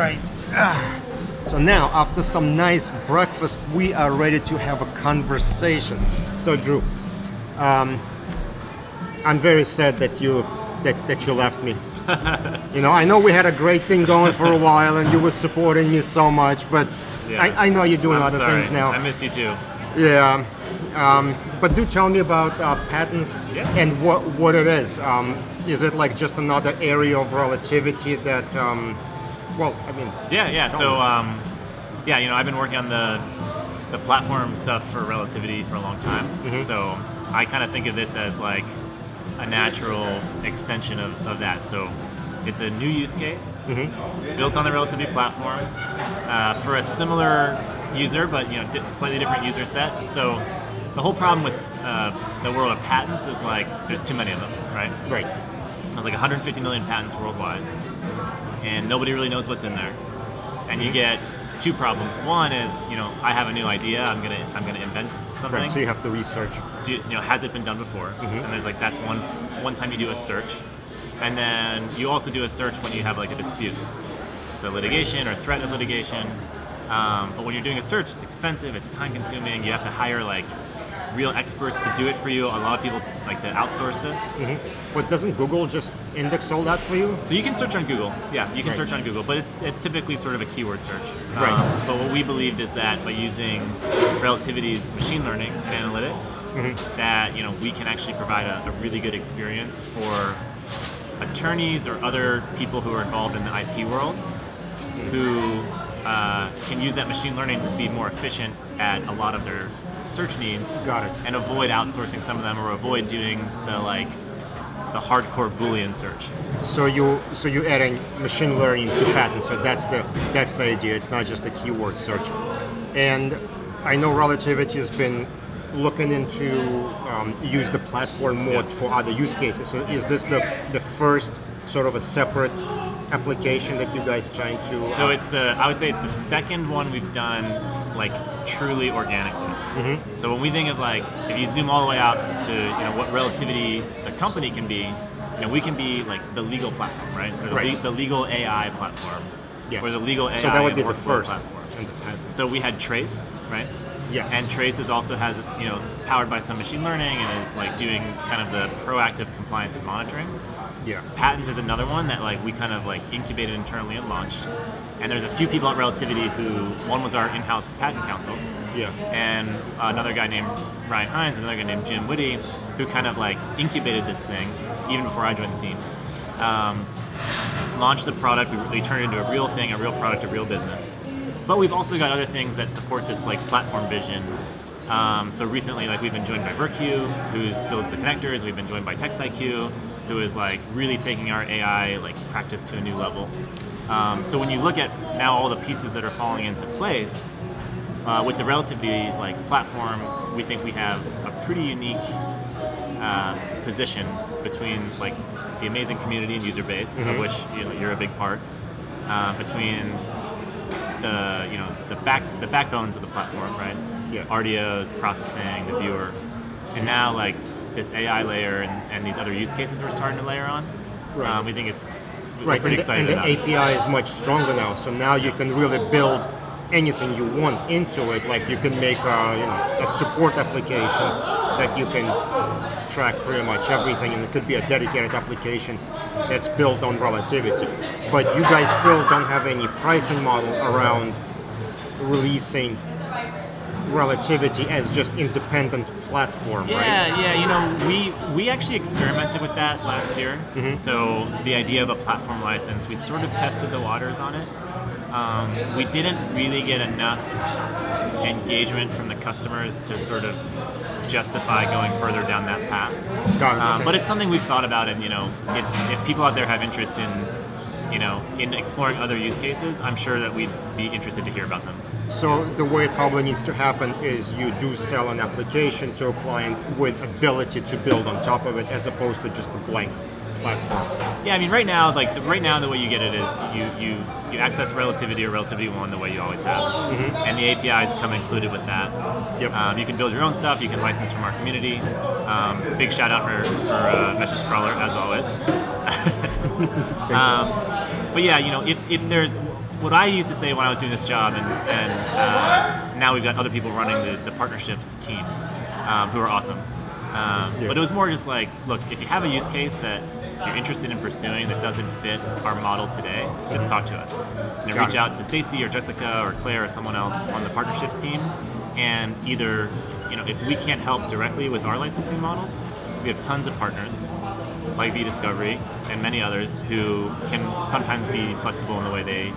right. So now, after some nice breakfast, we are ready to have a conversation. So, Drew, I'm very sad that you left me. I know we had a great thing going for a while, and you were supporting me so much. But I know you're doing other things now. I miss you too. Yeah. But do tell me about patents and what it is. Is it like just another area of relativity that? Yeah. So, I've been working on the platform stuff for relativity for a long time. Mm-hmm. So I kind of think of this as like a natural extension of that. So it's a new use case built on the relativity platform for a similar user, but slightly different user set. So the whole problem with the world of patents is like there's too many of them, right? Right. There's like 150 million patents worldwide, and nobody really knows what's in there. And you get two problems. One is, I have a new idea. I'm gonna invent something. Right. So you have to research. Has it been done before? Mm-hmm. And there's like that's one time you do a search, and then you also do a search when you have like a dispute. So litigation or threat of litigation. But when you're doing a search, it's expensive. It's time consuming. You have to hire like real experts to do it for you. A lot of people like to outsource this. Mm-hmm. But doesn't Google just index all that for you? So you can search on Google. Yeah, you can search on Google, but it's typically sort of a keyword search. Right. But what we believed is that by using Relativity's machine learning and analytics, that we can actually provide a really good experience for attorneys or other people who are involved in the IP world, who can use that machine learning to be more efficient at a lot of their search needs. Got it. And avoid outsourcing some of them, or avoid doing the hardcore Boolean search. So you're adding machine learning to patents. So that's the idea. It's not just the keyword search. And I know Relativity has been looking into use the platform more for other use cases. So is this the first sort of a separate application that you guys trying to? So I would say it's the second one we've done like truly organically. Mm-hmm. So when we think of like, if you zoom all the way out to what Relativity, the company can be, we can be like the legal platform, right? Or the legal AI platform. Yes. Or the legal AI. So that would be the workflow first platform. So we had Trace, right? Yes. And Trace also has powered by some machine learning and is like doing kind of the proactive compliance and monitoring. Yeah. Patents is another one that like we kind of like incubated internally and launched. And there's a few people at Relativity who, one was our in-house patent counsel. Yeah. And another guy named Ryan Hines, another guy named Jim Whitty, who kind of like incubated this thing even before I joined the team. Launched the product, we turned it into a real thing, a real product, a real business. But we've also got other things that support this like platform vision. So recently, like we've been joined by Virtue, who builds the connectors. We've been joined by TextIQ, who is like really taking our AI like practice to a new level. So when you look at now all the pieces that are falling into place with the Relativity like platform, we think we have a pretty unique position between like the amazing community and user base, of which you're a big part, between the backbones of the platform, right? Yeah. RDOs, processing, the viewer, and now like this AI layer and these other use cases we're starting to layer on. Right. We think we're pretty excited about it. And the API is much stronger now, so now you can really build anything you want into it. Like you can make a support application that you can track pretty much everything, and it could be a dedicated application that's built on Relativity. But you guys still don't have any pricing model around releasing Relativity as just independent platform, right? Yeah, we actually experimented with that last year. Mm-hmm. So the idea of a platform license, we sort of tested the waters on it. We didn't really get enough engagement from the customers to sort of justify going further down that path. Got it. Okay. But it's something we've thought about, and if people out there have interest in exploring other use cases, I'm sure that we'd be interested to hear about them. So the way it probably needs to happen is you do sell an application to a client with ability to build on top of it, as opposed to just a blank platform. Yeah, I mean, right now the way you get it is you access Relativity or Relativity 1 the way you always have, and the APIs come included with that. Yep. You can build your own stuff. You can license from our community. Big shout out for Meshes Crawler as always. But yeah, if there's what I used to say when I was doing this job, and now we've got other people running the partnerships team who are awesome. But it was more just like, look, if you have a use case that you're interested in pursuing that doesn't fit our model today, just talk to us. Reach out to Stacy or Jessica or Claire or someone else on the partnerships team, and either, if we can't help directly with our licensing models, we have tons of partners like vDiscovery and many others who can sometimes be flexible in the way they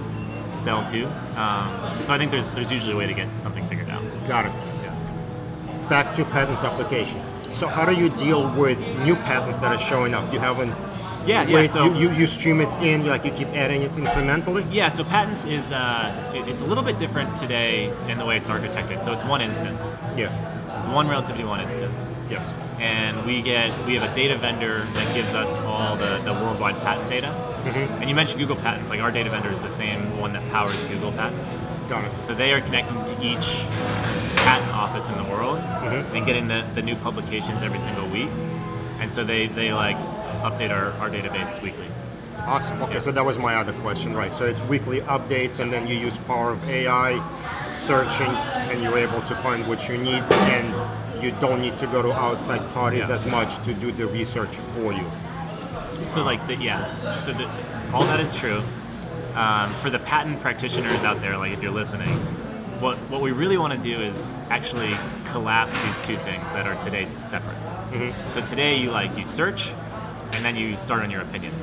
sell too. So I think there's usually a way to get something figured out. Got it. Yeah. Back to patents application. So how do you deal with new patents that are showing up? You haven't. So you stream it in, like you keep adding it incrementally? Yeah, so patents is it's a little bit different today in the way it's architected. So it's one instance. Yeah. It's one Relativity 1 instance. Yes. And we have a data vendor that gives us all the worldwide patent data. Mm-hmm. And you mentioned Google Patents. Like our data vendor is the same one that powers Google Patents. Got it. So they are connecting to each patent office in the world and getting the new publications every single week. And so they like update our database weekly. Awesome. Okay, so that was my other question, right? So it's weekly updates, and then you use power of AI searching, and you're able to find what you need, and you don't need to go to outside parties as much to do the research for you. So all that is true. For the patent practitioners out there, like if you're listening, what we really want to do is actually collapse these two things that are today separate. Mm-hmm. So today you search, and then you start on your opinion.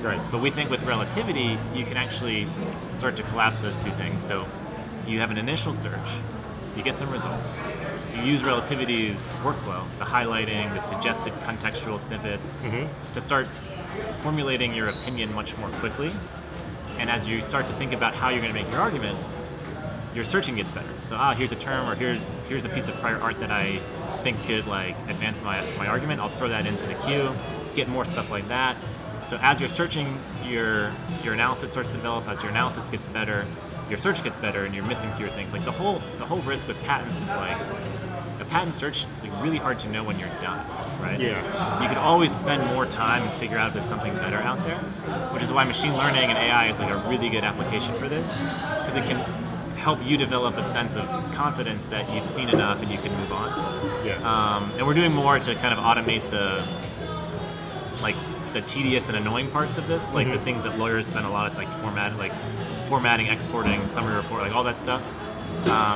Right. But we think with relativity, you can actually start to collapse those two things. So you have an initial search, you get some results. You use relativity's workflow, the highlighting, the suggested contextual snippets, to start formulating your opinion much more quickly. And as you start to think about how you're going to make your argument, your searching gets better. So here's a term, or here's a piece of prior art that I think could advance my argument. I'll throw that into the queue, get more stuff like that. So as you're searching, your analysis starts to develop. As your analysis gets better, your search gets better, and you're missing fewer things. Like the whole risk with patents is a patent search. It's really hard to know when you're done, right? Yeah. You could always spend more time and figure out if there's something better out there, which is why machine learning and AI is a really good application for this, because it can help you develop a sense of confidence that you've seen enough and you can move on. Yeah. And we're doing more to kind of automate the tedious and annoying parts of this, the things that lawyers spend a lot of formatting, exporting, summary report, all that stuff.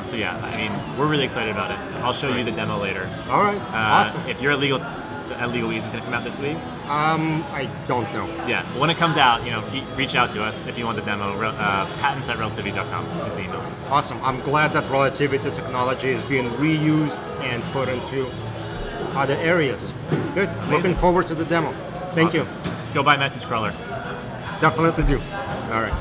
So yeah, we're really excited about it. I'll show you the demo later. All right. Awesome. If you're at LegalWeek, is it going to come out this week? I don't know. Yeah. When it comes out, reach out to us if you want the demo. Patents@relativity.com is the email. Awesome. I'm glad that relativity technology is being reused and put into other areas. Good. Amazing. Looking forward to the demo. Thank you. Go buy Message Crawler. Definitely do. All right.